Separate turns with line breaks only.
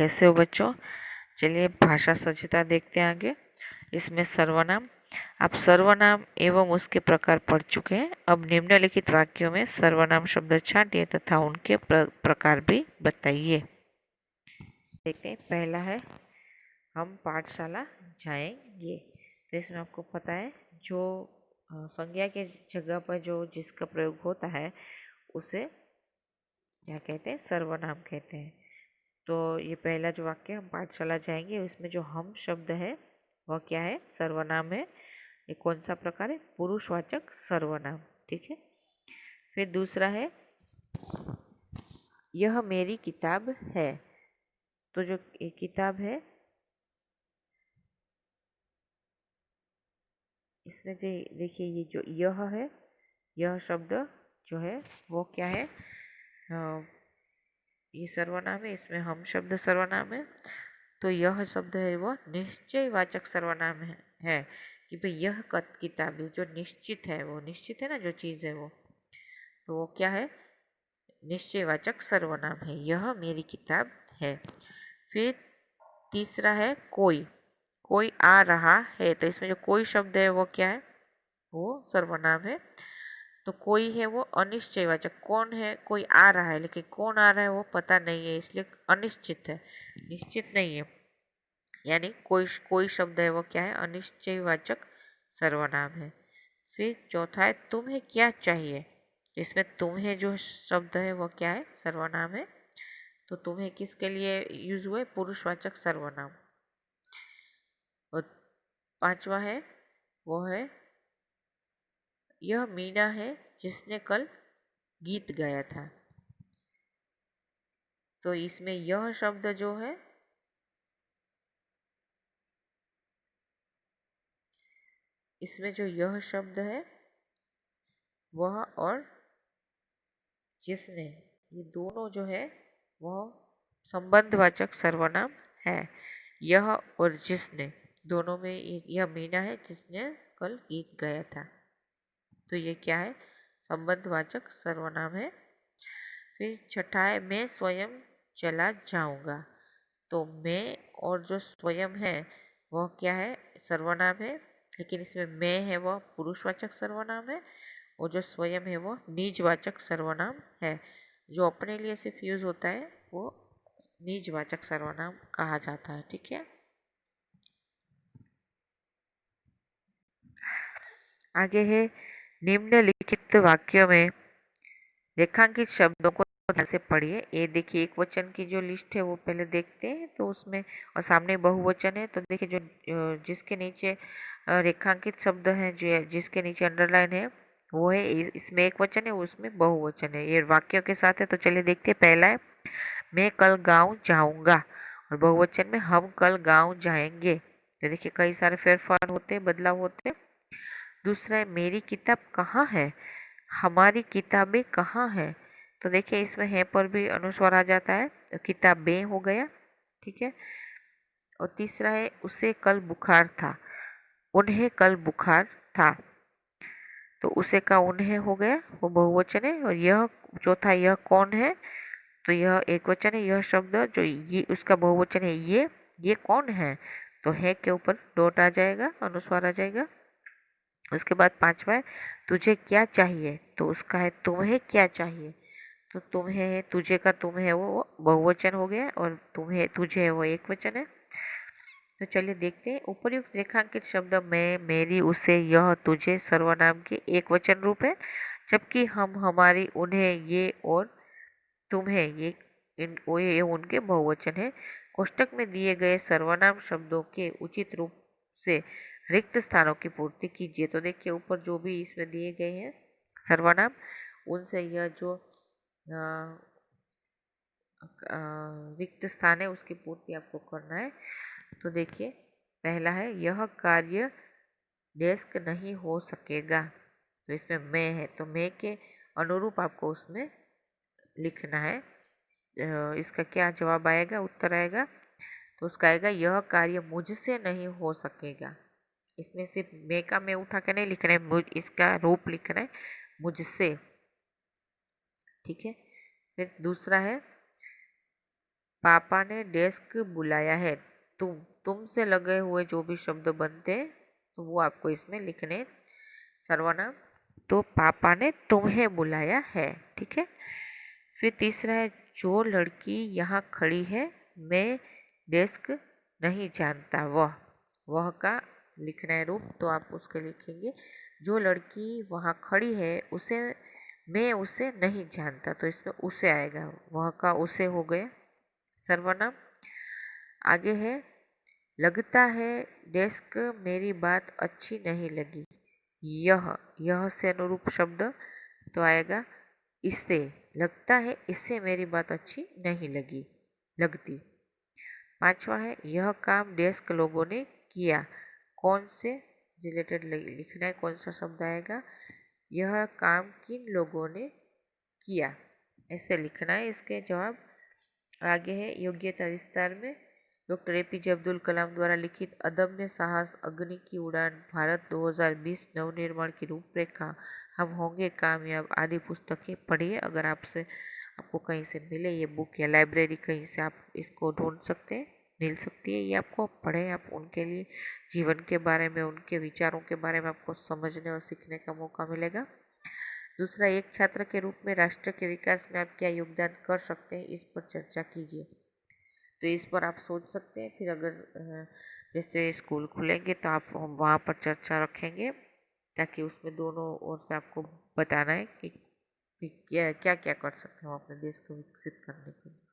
कैसे हो बच्चों। चलिए भाषा सज्जता देखते हैं आगे। इसमें सर्वनाम, आप सर्वनाम एवं उसके प्रकार पढ़ चुके हैं। अब निम्नलिखित वाक्यों में सर्वनाम शब्द छांटिए तथा उनके प्रकार भी बताइए। देखते हैं, पहला है हम पाठशाला जाएंगे। तो इसमें आपको पता है जो संज्ञा के जगह पर जो जिसका प्रयोग होता है उसे क्या कहते हैं, सर्वनाम कहते हैं। तो ये पहला जो वाक्य हम पाठशाला जाएंगे, उसमें जो हम शब्द है वह क्या है, सर्वनाम है। ये कौन सा प्रकार है, पुरुषवाचक सर्वनाम। ठीक है। फिर दूसरा है यह मेरी किताब है। तो जो ये किताब है, इसमें जो देखिए ये जो यह है, यह शब्द जो है वो क्या है, ये सर्वनाम है। इसमें हम शब्द सर्वनाम है। तो यह शब्द है वो निश्चयवाचक सर्वनाम है कि भाई यह किताब है, जो निश्चित है, वो निश्चित है ना जो चीज़ है वो, तो वो क्या है, निश्चयवाचक सर्वनाम है। यह मेरी किताब है। फिर तीसरा है कोई, कोई आ रहा है। तो इसमें जो कोई शब्द है वो क्या है, वो सर्वनाम है। तो कोई है वो अनिश्चयवाचक, कौन है, कोई आ रहा है लेकिन कौन आ रहा है वो पता नहीं है, इसलिए अनिश्चित है, निश्चित नहीं है। यानी कोई कोई शब्द है वो क्या है, अनिश्चयवाचक सर्वनाम है। फिर चौथा है तुम्हें क्या चाहिए। इसमें तुम्हें जो शब्द है वो क्या है, सर्वनाम है। तो तुम्हें किसके लिए यूज हुए, पुरुषवाचक सर्वनाम। और पांचवा है वो है यह मीना है जिसने कल गीत गाया था। तो इसमें यह शब्द जो है, इसमें जो यह शब्द है वह और जिसने, ये दोनों जो है वह संबंधवाचक सर्वनाम है। यह और जिसने दोनों में यह मीना है जिसने कल गीत गाया था। तो ये क्या है, संबंधवाचक सर्वनाम है। फिर छठा है मैं स्वयं चला जाऊंगा। तो मैं और जो स्वयं है वह क्या है, सर्वनाम है। लेकिन इसमें मैं है वह पुरुषवाचक सर्वनाम है और जो स्वयं है वो निजवाचक सर्वनाम है। जो अपने लिए सिर्फ यूज होता है वो निजवाचक सर्वनाम कहा जाता है। ठीक है। आगे है निम्नलिखित वाक्यों में रेखांकित शब्दों को ध्यान से पढ़िए। ये देखिए एक वचन की जो लिस्ट है वो पहले देखते हैं। तो उसमें और सामने बहुवचन है। तो देखिए जो जिसके नीचे रेखांकित शब्द है, जो जिसके नीचे अंडरलाइन है वो है, इसमें एक वचन है, उसमें बहुवचन है। ये वाक्यों के साथ है। तो चलिए देखते हैं। पहला है मैं कल गाँव जाऊंगा और बहुवचन में हम कल गाँव जाएंगे। तो देखिए कई सारे फेरफार होते हैं, बदलाव होते हैं। दूसरा है मेरी किताब कहाँ है, हमारी किताबें कहाँ है। तो देखिए इसमें है पर भी अनुस्वार आ जाता है, तो किताबें हो गया। ठीक है। और तीसरा है उसे कल बुखार था, उन्हें कल बुखार था। तो उसे का उन्हें हो गया, वो बहुवचन है। और यह चौथा, यह कौन है, तो यह एक वचन है। यह शब्द जो ये उसका बहुवचन है, ये कौन है, तो है के ऊपर डॉट आ जाएगा, अनुस्वार आ जाएगा। उसके बाद पांचवा है तुझे क्या चाहिए। तो उसका है तुम्हें क्या चाहिए। तो तुम्हें है, तुझे का तुम है वो बहुवचन हो गया और तुम्हें तुझे है वो एक वचन है। तो चलिए देखते हैं। उपर्युक्त रेखांकित शब्द मैं, मेरी, उसे, यह, तुझे सर्वनाम के एक वचन रूप है, जबकि हम, हमारी, उन्हें, ये और तुम्हें ये उनके बहुवचन है। कोष्टक में दिए गए सर्वनाम शब्दों के उचित रूप से रिक्त स्थानों की पूर्ति कीजिए। तो देखिए ऊपर जो भी इसमें दिए गए हैं सर्वनाम, उनसे यह जो रिक्त स्थान है उसकी पूर्ति आपको करना है। तो देखिए पहला है यह कार्य डेस्क नहीं हो सकेगा। तो इसमें मैं है, तो मैं के अनुरूप आपको उसमें लिखना है। इसका क्या जवाब आएगा, उत्तर आएगा। तो उसका आएगा यह कार्य मुझसे नहीं हो सकेगा। इसमें सिर्फ मैं का मैं उठा के नहीं लिखना है, इसका रूप लिखना है, मुझसे। ठीक है। फिर दूसरा है पापा ने डेस्क बुलाया है। तुम से लगे हुए जो भी शब्द बनते हैं तो वो आपको इसमें लिखने। सर्वनाम, तो पापा ने तुम्हें बुलाया है। ठीक है। फिर तीसरा है, जो लड़की यहाँ खड़ी है मैं डेस्क नहीं जानता। वह का लिखना है रूप, तो आप उसके लिखेंगे जो लड़की वहाँ खड़ी है मैं उसे नहीं जानता, तो इसमें उसे आएगा। वह का उसे हो गया सर्वनाम। आगे है, लगता है डेस्क मेरी बात अच्छी नहीं लगी। यह से अनुरूप शब्द तो आएगा इससे। लगता है इससे मेरी बात अच्छी नहीं लगती। पांचवा है, यह काम डेस्क लोगों ने किया। कौन से रिलेटेड लिखना है, कौन सा शब्द आएगा। यह काम किन लोगों ने किया, ऐसे लिखना है। इसके जवाब आगे है, योग्यता विस्तार में डॉक्टर एपीजे अब्दुल कलाम द्वारा लिखित अदम्य साहस अग्नि की उड़ान भारत 2020 नवनिर्माण की रूपरेखा हम होंगे कामयाब आदि पुस्तकें पढ़िए। अगर आपको कहीं से मिले ये बुक या लाइब्रेरी कहीं से आप इसको ढूंढ सकते हैं, मिल सकती है, ये आपको पढ़ें। आप उनके लिए जीवन के बारे में, उनके विचारों के बारे में आपको समझने और सीखने का मौका मिलेगा। दूसरा, एक छात्र के रूप में राष्ट्र के विकास में आप क्या योगदान कर सकते हैं, इस पर चर्चा कीजिए। तो इस पर आप सोच सकते हैं। फिर अगर जैसे स्कूल खुलेंगे तो आप वहाँ पर चर्चा रखेंगे, ताकि उसमें दोनों ओर से आपको बताना है कि क्या क्या कर सकते हैं हम अपने देश को विकसित करने के लिए।